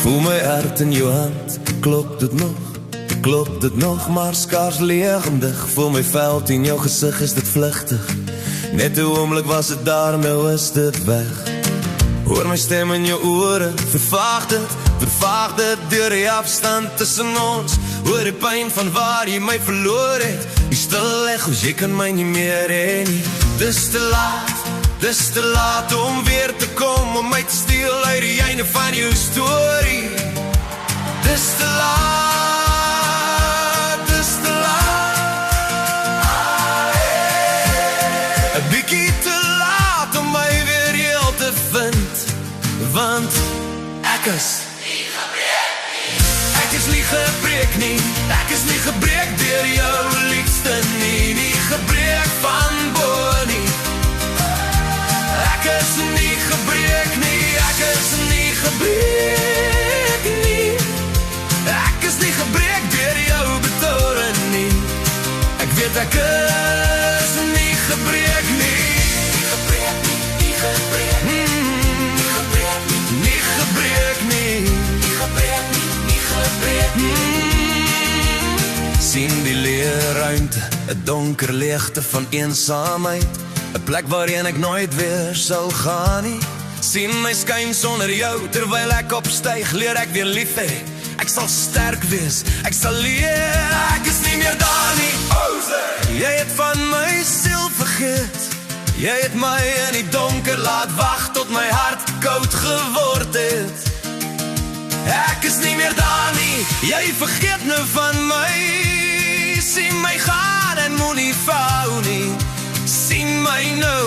Voel my hart in jou hand, klopt het nog, maar skaars levendig. Voel my veld in jou gesig, is dit vlugtig. Net 'n oomblik was het daar, nou is dit weg. Hoor my stem in jou ore, vervaag dit deur die afstand tussen ons. Hoor die pyn van waar jy my verloor het. Die stil echo's, jy kan my nie meer hê nie. Dis te laat om weer te kom, om my te steel uit die einde van jou storie. Dis te laat. 'n bietjie te laat om my weer heel te vind, want ek is nie gebreek nie. Ek is nie gebreek nie. Ek is nie gebreek deur jou liefste nie. Nie gebreek van bo nie. Ek is nie gebreek nie. Ek is nie gebreek nie. Ek is nie gebreek deur jou betoring nie. Ek weet ek is nie gebreek nie. Nie gebreek nie. Nie gebreek nie. Nie gebreek nie. Nie gebreek nie. Nie gebreek nie. Nie gebreek nie. Sien die leë ruimte, 'n donker leegte van eensaamheid. 'n plek waarheen ek nooit weer sal gaan nie. Sien my skyn sonder jou, terwyl ek opstyg, leer ek weer lief hê. Ek sal sterk wees, ek sal leer. Ek is nie meer daar nie, jy het van my siel vergeet. Jy het my in die donker laat wag, tot my hart koud geword het. Ek is nie meer daar nie, jy vergeet nou van my. Sien my gaan en moenie vou nie. Sien my nou,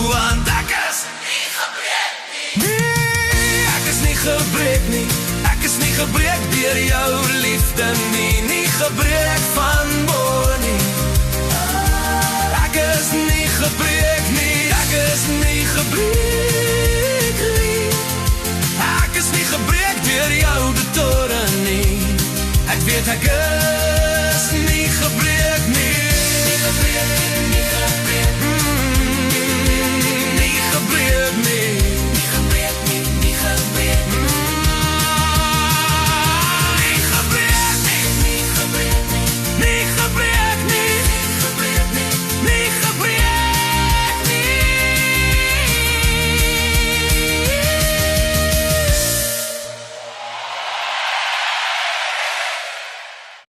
want ek is nie gebreek nie. Nee, ek is nie gebreek nie. Ek is nie gebreek deur jou liefde nie. Nie gebreek van bo nie. Ek is nie gebreek nie. Ek is nie gebreek nie. Ek is nie gebreek deur jou betoring nie. Ek weet ek is